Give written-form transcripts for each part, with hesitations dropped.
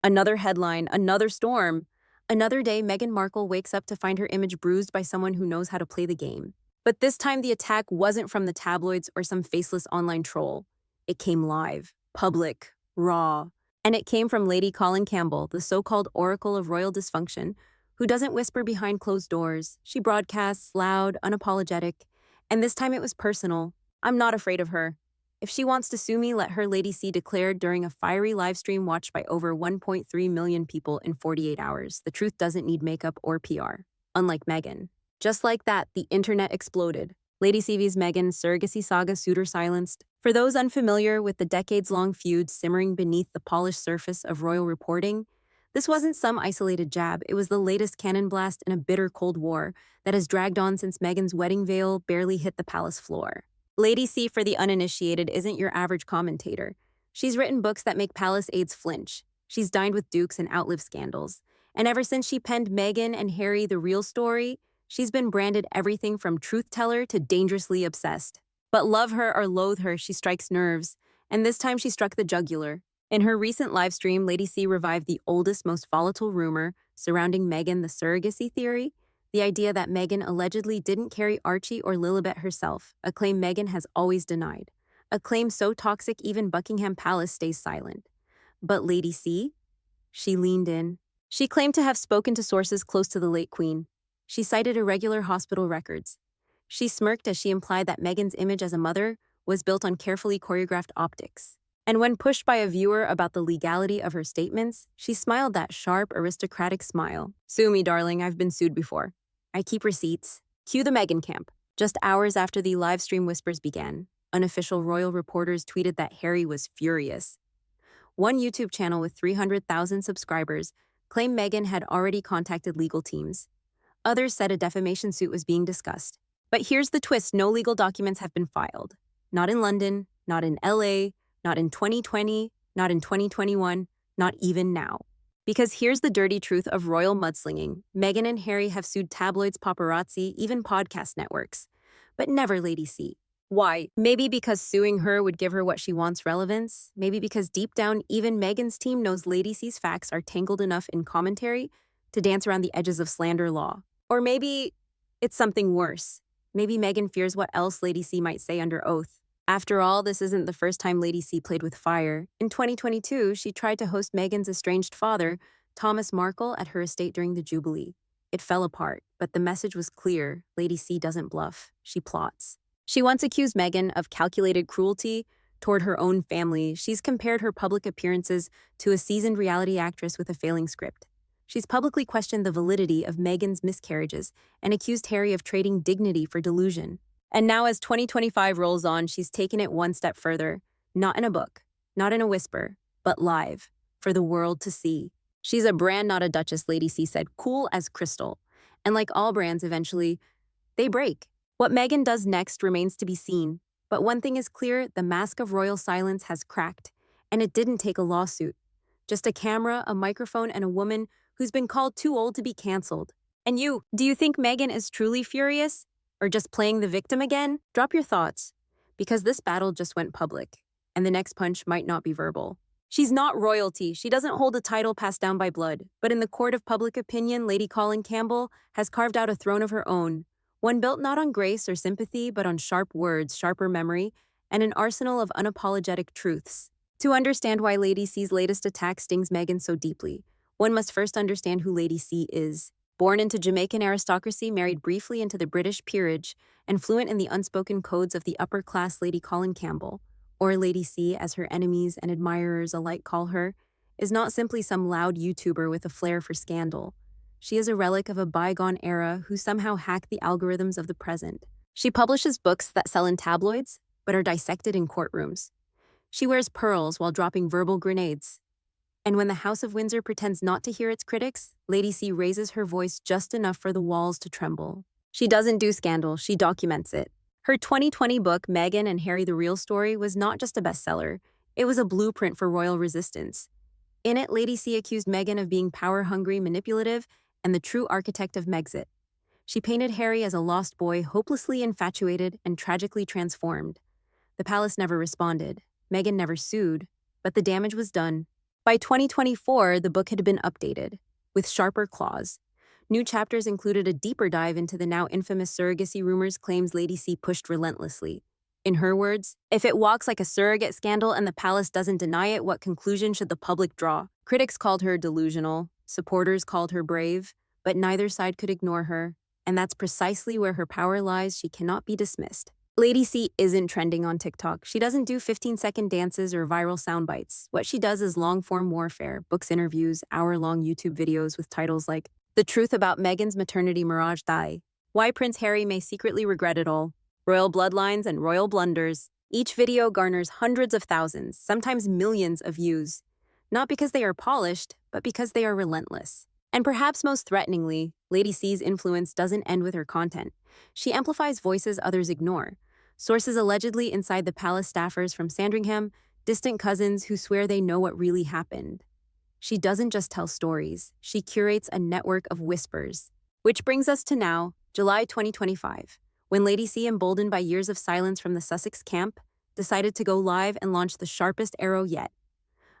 Another headline, another storm. Another day, Meghan Markle wakes up to find her image bruised by someone who knows how to play the game. But this time, the attack wasn't from the tabloids or some faceless online troll. It came live, public, raw. And it came from Lady Colin Campbell, the so-called oracle of royal dysfunction, who doesn't whisper behind closed doors. She broadcasts loud, unapologetic. And this time it was personal. I'm not afraid of her. If she wants to sue me, let her, Lady C declared during a fiery live stream watched by over 1.3 million people in 48 hours. The truth doesn't need makeup or PR, unlike Meghan. Just like that, the internet exploded. Lady CV's Meghan surrogacy saga suitor silenced. For those unfamiliar with the decades-long feud simmering beneath the polished surface of royal reporting, this wasn't some isolated jab. It was the latest cannon blast in a bitter Cold War that has dragged on since Meghan's wedding veil barely hit the palace floor. Lady C, for the uninitiated, isn't your average commentator. She's written books that make palace aides flinch. She's dined with dukes and outlived scandals. And ever since she penned Meghan and Harry the Real Story, she's been branded everything from truth teller to dangerously obsessed. But love her or loathe her, she strikes nerves. And this time she struck the jugular. In her recent live stream, Lady C revived the oldest, most volatile rumor surrounding Meghan, the surrogacy theory. The idea that Meghan allegedly didn't carry Archie or Lilibet herself, a claim Meghan has always denied. A claim so toxic even Buckingham Palace stays silent. But Lady C? She leaned in. She claimed to have spoken to sources close to the late Queen. She cited irregular hospital records. She smirked as she implied that Meghan's image as a mother was built on carefully choreographed optics. And when pushed by a viewer about the legality of her statements, she smiled that sharp, aristocratic smile. Sue me, darling, I've been sued before. I keep receipts. Cue the Meghan camp. Just hours after the live stream whispers began, unofficial royal reporters tweeted that Harry was furious. One YouTube channel with 300,000 subscribers claimed Meghan had already contacted legal teams. Others said a defamation suit was being discussed. But here's the twist: no legal documents have been filed. Not in London, not in LA, not in 2020, not in 2021, not even now. Because here's the dirty truth of royal mudslinging. Meghan and Harry have sued tabloids, paparazzi, even podcast networks. But never Lady C. Why? Maybe because suing her would give her what she wants, relevance. Maybe because deep down, even Meghan's team knows Lady C's facts are tangled enough in commentary to dance around the edges of slander law. Or maybe it's something worse. Maybe Meghan fears what else Lady C might say under oath. After all, this isn't the first time Lady C played with fire. In 2022, she tried to host Meghan's estranged father, Thomas Markle, at her estate during the Jubilee. It fell apart, but the message was clear: Lady C doesn't bluff, she plots. She once accused Meghan of calculated cruelty toward her own family. She's compared her public appearances to a seasoned reality actress with a failing script. She's publicly questioned the validity of Meghan's miscarriages and accused Harry of trading dignity for delusion. And now, as 2025 rolls on, she's taken it one step further. Not in a book, not in a whisper, but live, for the world to see. She's a brand, not a Duchess, Lady C said, cool as crystal. And like all brands, eventually, they break. What Meghan does next remains to be seen. But one thing is clear: the mask of royal silence has cracked. And it didn't take a lawsuit. Just a camera, a microphone, and a woman who's been called too old to be canceled. And you, do you think Meghan is truly furious? Or just playing the victim again? Drop your thoughts, because this battle just went public, and the next punch might not be verbal. She's not royalty. She doesn't hold a title passed down by blood. But in the court of public opinion, Lady Colin Campbell has carved out a throne of her own, one built not on grace or sympathy, but on sharp words, sharper memory, and an arsenal of unapologetic truths. To understand why Lady C's latest attack stings Meghan so deeply, one must first understand who Lady C is. Born into Jamaican aristocracy, married briefly into the British peerage, and fluent in the unspoken codes of the upper-class Lady Colin Campbell, or Lady C as her enemies and admirers alike call her, is not simply some loud YouTuber with a flair for scandal. She is a relic of a bygone era who somehow hacked the algorithms of the present. She publishes books that sell in tabloids, but are dissected in courtrooms. She wears pearls while dropping verbal grenades. And when the House of Windsor pretends not to hear its critics, Lady C raises her voice just enough for the walls to tremble. She doesn't do scandal, she documents it. Her 2020 book, Meghan and Harry the Real Story, was not just a bestseller, it was a blueprint for royal resistance. In it, Lady C accused Meghan of being power-hungry, manipulative, and the true architect of Megxit. She painted Harry as a lost boy, hopelessly infatuated and tragically transformed. The palace never responded. Meghan never sued, but the damage was done. By 2024, the book had been updated, with sharper claws. New chapters included a deeper dive into the now infamous surrogacy rumors claims Lady C pushed relentlessly. In her words, if it walks like a surrogate scandal and the palace doesn't deny it, what conclusion should the public draw? Critics called her delusional, supporters called her brave, but neither side could ignore her, and that's precisely where her power lies. She cannot be dismissed. Lady C isn't trending on TikTok. She doesn't do 15-second dances or viral sound bites. What she does is long-form warfare, books interviews, hour-long YouTube videos with titles like The Truth About Meghan's Maternity Mirage Die, Why Prince Harry May Secretly Regret It All, Royal Bloodlines and Royal Blunders. Each video garners hundreds of thousands, sometimes millions of views, not because they are polished, but because they are relentless. And perhaps most threateningly, Lady C's influence doesn't end with her content. She amplifies voices others ignore. Sources allegedly inside the palace staffers from Sandringham, distant cousins who swear they know what really happened. She doesn't just tell stories, she curates a network of whispers. Which brings us to now, July 2025, when Lady C, emboldened by years of silence from the Sussex camp, decided to go live and launch the sharpest arrow yet.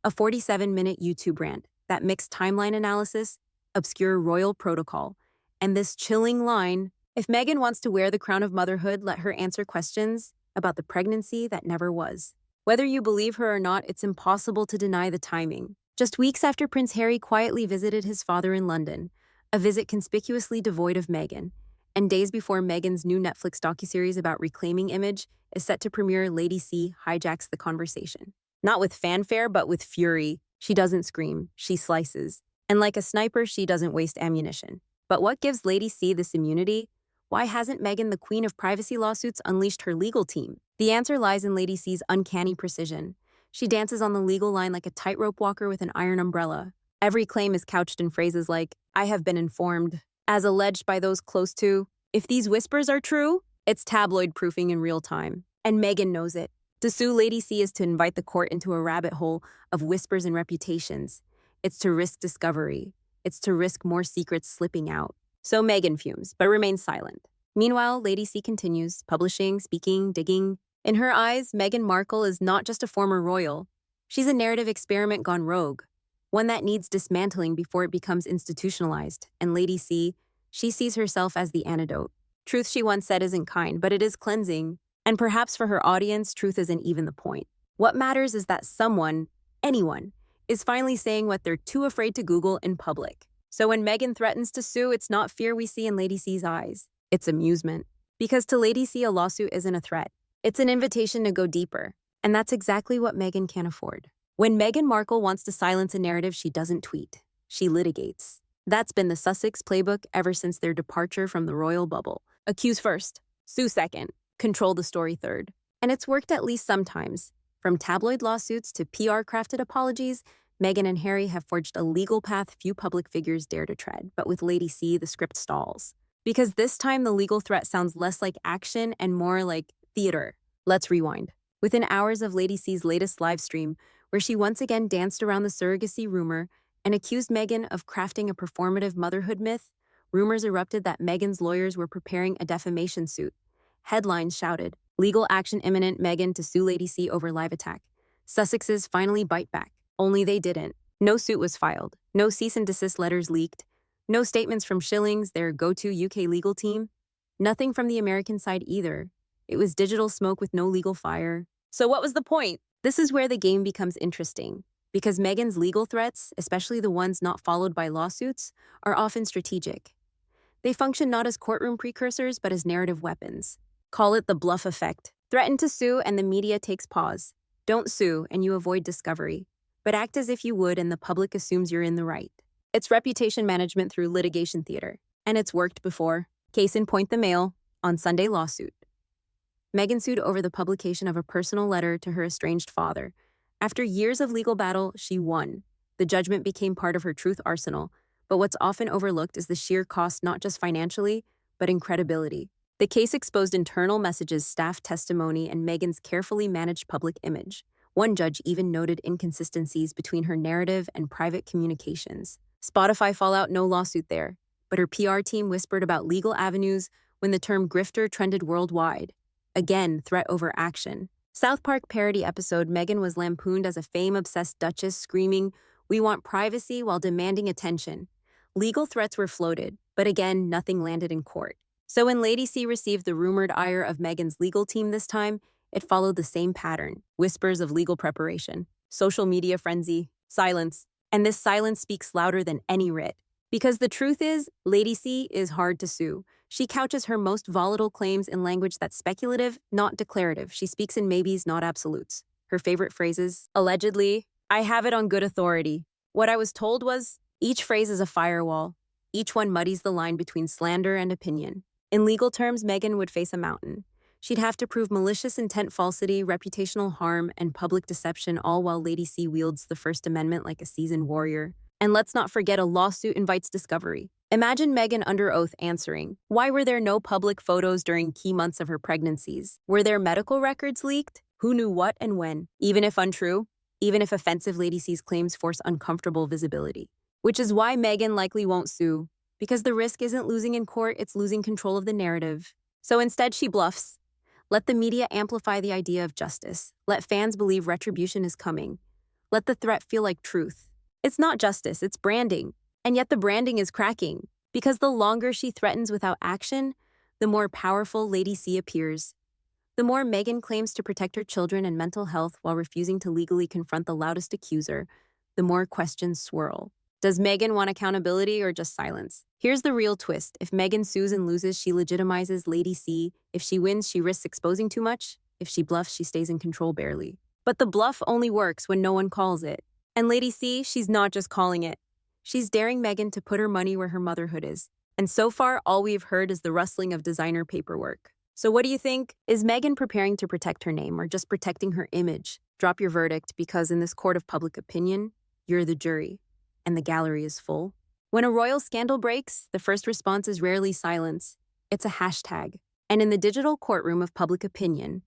A 47-minute YouTube rant that mixed timeline analysis, obscure royal protocol, and this chilling line, if Meghan wants to wear the crown of motherhood, let her answer questions about the pregnancy that never was. Whether you believe her or not, it's impossible to deny the timing. Just weeks after Prince Harry quietly visited his father in London, a visit conspicuously devoid of Meghan, and days before Meghan's new Netflix docuseries about reclaiming image is set to premiere, Lady C hijacks the conversation. Not with fanfare, but with fury. She doesn't scream, she slices. And like a sniper, she doesn't waste ammunition. But what gives Lady C this immunity? Why hasn't Meghan, the queen of privacy lawsuits, unleashed her legal team? The answer lies in Lady C's uncanny precision. She dances on the legal line like a tightrope walker with an iron umbrella. Every claim is couched in phrases like, I have been informed, as alleged by those close to. If these whispers are true, it's tabloid proofing in real time. And Meghan knows it. To sue Lady C is to invite the court into a rabbit hole of whispers and reputations. It's to risk discovery. It's to risk more secrets slipping out. So Meghan fumes, but remains silent. Meanwhile, Lady C continues, publishing, speaking, digging. In her eyes, Meghan Markle is not just a former royal. She's a narrative experiment gone rogue, one that needs dismantling before it becomes institutionalized. And Lady C, she sees herself as the antidote. Truth, she once said, isn't kind, but it is cleansing. And perhaps for her audience, truth isn't even the point. What matters is that someone, anyone, is finally saying what they're too afraid to Google in public. So when Meghan threatens to sue, it's not fear we see in Lady C's eyes. It's amusement. Because to Lady C, a lawsuit isn't a threat. It's an invitation to go deeper. And that's exactly what Meghan can't afford. When Meghan Markle wants to silence a narrative, she doesn't tweet. She litigates. That's been the Sussex playbook ever since their departure from the royal bubble. Accuse first, sue second, control the story third. And it's worked at least sometimes. From tabloid lawsuits to PR-crafted apologies, Meghan and Harry have forged a legal path few public figures dare to tread. But with Lady C, the script stalls. Because this time the legal threat sounds less like action and more like theater. Let's rewind. Within hours of Lady C's latest live stream, where she once again danced around the surrogacy rumor and accused Meghan of crafting a performative motherhood myth, rumors erupted that Meghan's lawyers were preparing a defamation suit. Headlines shouted, legal action imminent, Meghan to sue Lady C over live attack. Sussexes finally bite back. Only they didn't. No suit was filed. No cease and desist letters leaked. No statements from Shillings, their go-to UK legal team. Nothing from the American side either. It was digital smoke with no legal fire. So what was the point? This is where the game becomes interesting. Because Meghan's legal threats, especially the ones not followed by lawsuits, are often strategic. They function not as courtroom precursors, but as narrative weapons. Call it the bluff effect. Threaten to sue and the media takes pause. Don't sue and you avoid discovery. But act as if you would and the public assumes you're in the right. It's reputation management through litigation theater. And it's worked before. Case in point, the Mail, on Sunday lawsuit. Meghan sued over the publication of a personal letter to her estranged father. After years of legal battle, she won. The judgment became part of her truth arsenal. But what's often overlooked is the sheer cost, not just financially, but in credibility. The case exposed internal messages, staff testimony, and Meghan's carefully managed public image. One judge even noted inconsistencies between her narrative and private communications. Spotify fallout, no lawsuit there. But her PR team whispered about legal avenues when the term grifter trended worldwide. Again, threat over action. South Park parody episode Meghan was lampooned as a fame-obsessed Duchess screaming, "We want privacy," while demanding attention. Legal threats were floated, but again, nothing landed in court. So when Lady C received the rumored ire of Meghan's legal team this time, it followed the same pattern: whispers of legal preparation, social media frenzy, silence. And this silence speaks louder than any writ. Because the truth is, Lady C is hard to sue. She couches her most volatile claims in language that's speculative, not declarative. She speaks in maybes, not absolutes. Her favorite phrases: allegedly, I have it on good authority. What I was told was, each phrase is a firewall. Each one muddies the line between slander and opinion. In legal terms, Meghan would face a mountain. She'd have to prove malicious intent, falsity, reputational harm, and public deception, all while Lady C wields the First Amendment like a seasoned warrior. And let's not forget, a lawsuit invites discovery. Imagine Meghan under oath answering, why were there no public photos during key months of her pregnancies? Were there medical records leaked? Who knew what and when? Even if untrue, even if offensive, Lady C's claims force uncomfortable visibility. Which is why Meghan likely won't sue, because the risk isn't losing in court, it's losing control of the narrative. So instead, she bluffs. Let the media amplify the idea of justice. Let fans believe retribution is coming. Let the threat feel like truth. It's not justice, it's branding. And yet the branding is cracking, because the longer she threatens without action, the more powerful Lady C appears. The more Meghan claims to protect her children and mental health while refusing to legally confront the loudest accuser, the more questions swirl. Does Meghan want accountability or just silence? Here's the real twist. If Meghan sues and loses, she legitimizes Lady C. If she wins, she risks exposing too much. If she bluffs, she stays in control barely. But the bluff only works when no one calls it. And Lady C, she's not just calling it. She's daring Meghan to put her money where her motherhood is. And so far, all we've heard is the rustling of designer paperwork. So what do you think? Is Meghan preparing to protect her name or just protecting her image? Drop your verdict, because in this court of public opinion, you're the jury, and the gallery is full. When a royal scandal breaks, the first response is rarely silence. It's a hashtag. And in the digital courtroom of public opinion,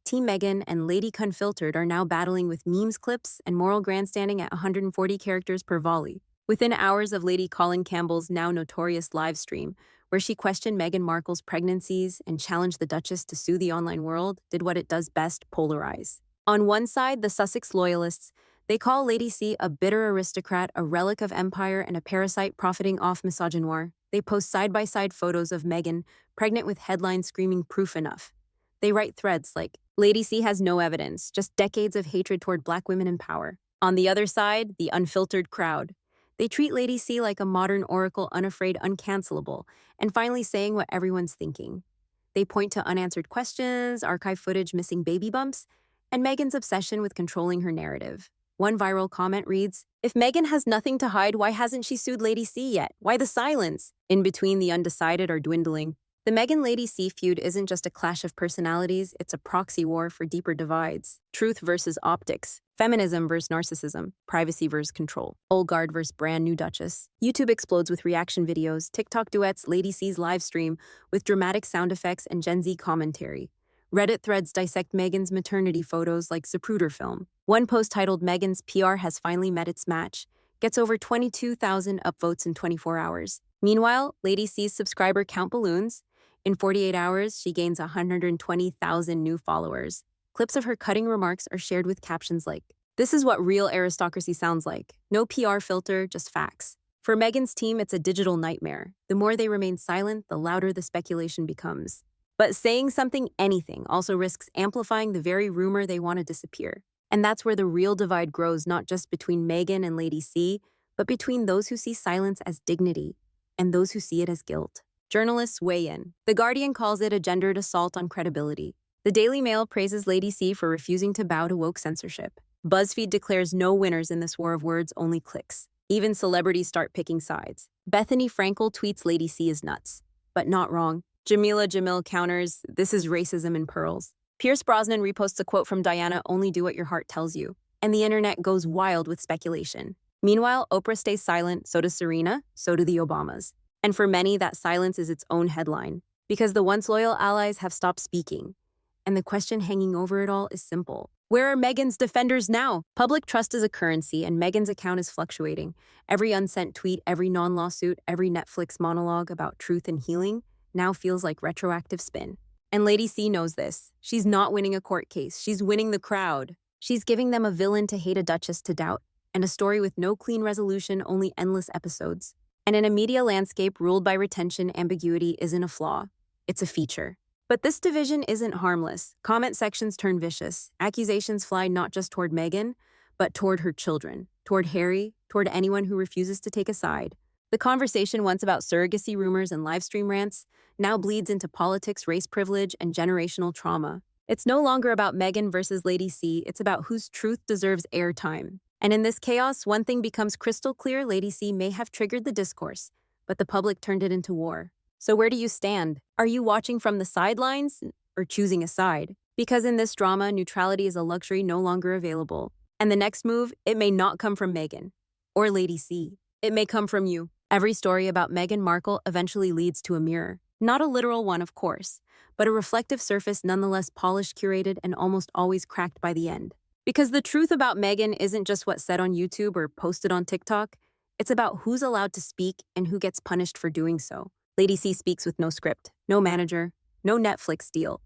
Team Meghan and Lady Unfiltered are now battling with memes, clips, and moral grandstanding at 140 characters per volley. Within hours of Lady Colin Campbell's now notorious live stream, where she questioned Meghan Markle's pregnancies and challenged the Duchess to sue the online world, did what it does best: polarize. On one side, the Sussex loyalists, they call Lady C a bitter aristocrat, a relic of empire, and a parasite profiting off misogynoir. They post side-by-side photos of Meghan, pregnant, with headlines screaming proof enough. They write threads like, Lady C has no evidence, just decades of hatred toward Black women in power. On the other side, the unfiltered crowd. They treat Lady C like a modern oracle, unafraid, uncancelable, and finally saying what everyone's thinking. They point to unanswered questions, archive footage, missing baby bumps, and Meghan's obsession with controlling her narrative. One viral comment reads, if Meghan has nothing to hide, why hasn't she sued Lady C yet? Why the silence? In between, the undecided are dwindling. The Meghan-Lady C feud isn't just a clash of personalities, it's a proxy war for deeper divides. Truth versus optics. Feminism versus narcissism. Privacy versus control. Old guard versus brand new Duchess. YouTube explodes with reaction videos, TikTok duets, Lady C's live stream with dramatic sound effects and Gen Z commentary. Reddit threads dissect Meghan's maternity photos like Zapruder film. One post titled "Meghan's PR has finally met its match" gets over 22,000 upvotes in 24 hours. Meanwhile, Lady C's subscriber count balloons. In 48 hours, she gains 120,000 new followers. Clips of her cutting remarks are shared with captions like, "This is what real aristocracy sounds like. No PR filter, just facts." For Meghan's team, it's a digital nightmare. The more they remain silent, the louder the speculation becomes. But saying something, anything, also risks amplifying the very rumor they want to disappear. And that's where the real divide grows, not just between Meghan and Lady C, but between those who see silence as dignity and those who see it as guilt. Journalists weigh in. The Guardian calls it a gendered assault on credibility. The Daily Mail praises Lady C for refusing to bow to woke censorship. BuzzFeed declares no winners in this war of words, only clicks. Even celebrities start picking sides. Bethany Frankel tweets Lady C is nuts, but not wrong. Jamila Jamil counters, "This is racism in pearls." Pierce Brosnan reposts a quote from Diana, "Only do what your heart tells you." And the internet goes wild with speculation. Meanwhile, Oprah stays silent, so does Serena, so do the Obamas. And for many, that silence is its own headline, because the once loyal allies have stopped speaking. And the question hanging over it all is simple. Where are Meghan's defenders now? Public trust is a currency, and Meghan's account is fluctuating. Every unsent tweet, every non-lawsuit, every Netflix monologue about truth and healing now feels like retroactive spin. And Lady C knows this. She's not winning a court case. She's winning the crowd. She's giving them a villain to hate, a duchess to doubt, and a story with no clean resolution, only endless episodes. And in a media landscape ruled by retention, ambiguity isn't a flaw. It's a feature. But this division isn't harmless. Comment sections turn vicious. Accusations fly not just toward Meghan, but toward her children, toward Harry, toward anyone who refuses to take a side. The conversation, once about surrogacy rumors and live stream rants, now bleeds into politics, race privilege, and generational trauma. It's no longer about Meghan versus Lady C, it's about whose truth deserves airtime. And in this chaos, one thing becomes crystal clear: Lady C may have triggered the discourse, but the public turned it into war. So where do you stand? Are you watching from the sidelines or choosing a side? Because in this drama, neutrality is a luxury no longer available. And the next move, it may not come from Meghan or Lady C. It may come from you. Every story about Meghan Markle eventually leads to a mirror. Not a literal one, of course, but a reflective surface, nonetheless polished, curated, and almost always cracked by the end. Because the truth about Meghan isn't just what's said on YouTube or posted on TikTok. It's about who's allowed to speak and who gets punished for doing so. Lady C speaks with no script, no manager, no Netflix deal.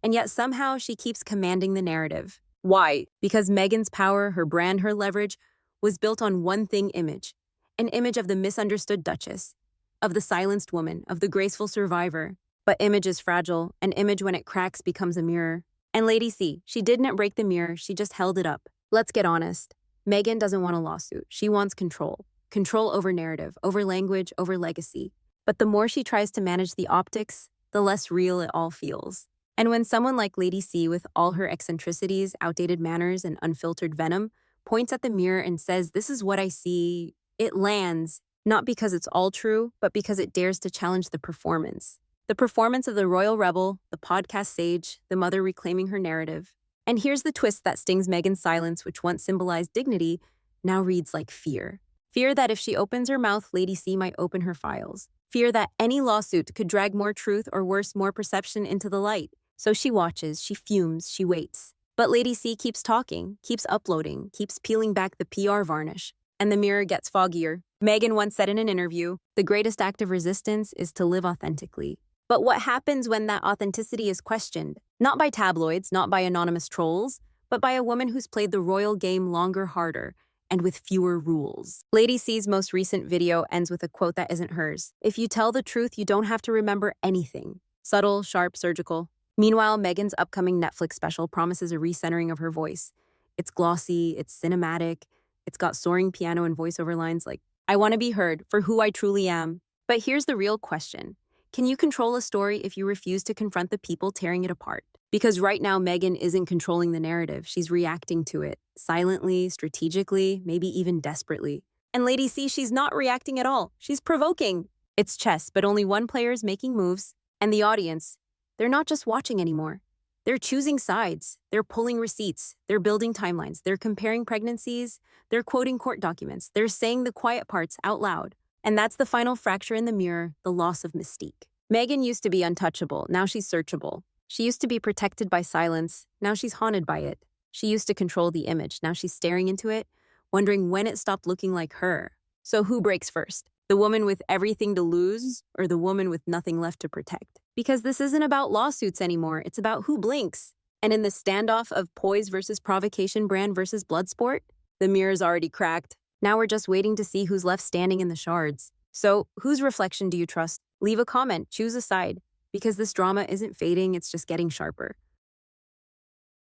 And yet somehow she keeps commanding the narrative. Why? Because Meghan's power, her brand, her leverage was built on one thing: image. An image of the misunderstood Duchess, of the silenced woman, of the graceful survivor. But image is fragile. An image, when it cracks, becomes a mirror. And Lady C, she didn't break the mirror, she just held it up. Let's get honest. Meghan doesn't want a lawsuit. She wants control. Control over narrative, over language, over legacy. But the more she tries to manage the optics, the less real it all feels. And when someone like Lady C, with all her eccentricities, outdated manners, and unfiltered venom, points at the mirror and says, "This is what I see," it lands, not because it's all true, but because it dares to challenge the performance. The performance of the royal rebel, the podcast sage, the mother reclaiming her narrative. And here's the twist that stings: Meghan's silence, which once symbolized dignity, now reads like fear. Fear that if she opens her mouth, Lady C might open her files. Fear that any lawsuit could drag more truth, or worse, more perception into the light. So she watches, she fumes, she waits. But Lady C keeps talking, keeps uploading, keeps peeling back the PR varnish. And the mirror gets foggier. Meghan once said in an interview, "The greatest act of resistance is to live authentically." But what happens when that authenticity is questioned? Not by tabloids, not by anonymous trolls, but by a woman who's played the royal game longer, harder, and with fewer rules. Lady C's most recent video ends with a quote that isn't hers. "If you tell the truth, you don't have to remember anything." Subtle, sharp, surgical. Meanwhile, Meghan's upcoming Netflix special promises a recentering of her voice. It's glossy, it's cinematic, it's got soaring piano and voiceover lines like, "I want to be heard for who I truly am." But here's the real question. Can you control a story if you refuse to confront the people tearing it apart? Because right now, Meghan isn't controlling the narrative. She's reacting to it, silently, strategically, maybe even desperately. And Lady C, she's not reacting at all. She's provoking. It's chess, but only one player's making moves. And the audience, they're not just watching anymore. They're choosing sides. They're pulling receipts. They're building timelines. They're comparing pregnancies. They're quoting court documents. They're saying the quiet parts out loud. And that's the final fracture in the mirror, the loss of mystique. Meghan used to be untouchable. Now she's searchable. She used to be protected by silence. Now she's haunted by it. She used to control the image. Now she's staring into it, wondering when it stopped looking like her. So who breaks first? The woman with everything to lose, or the woman with nothing left to protect? Because this isn't about lawsuits anymore. It's about who blinks. And in the standoff of poise versus provocation, brand versus blood sport, the mirror's already cracked. Now we're just waiting to see who's left standing in the shards. So whose reflection do you trust? Leave a comment, choose a side. Because this drama isn't fading, it's just getting sharper.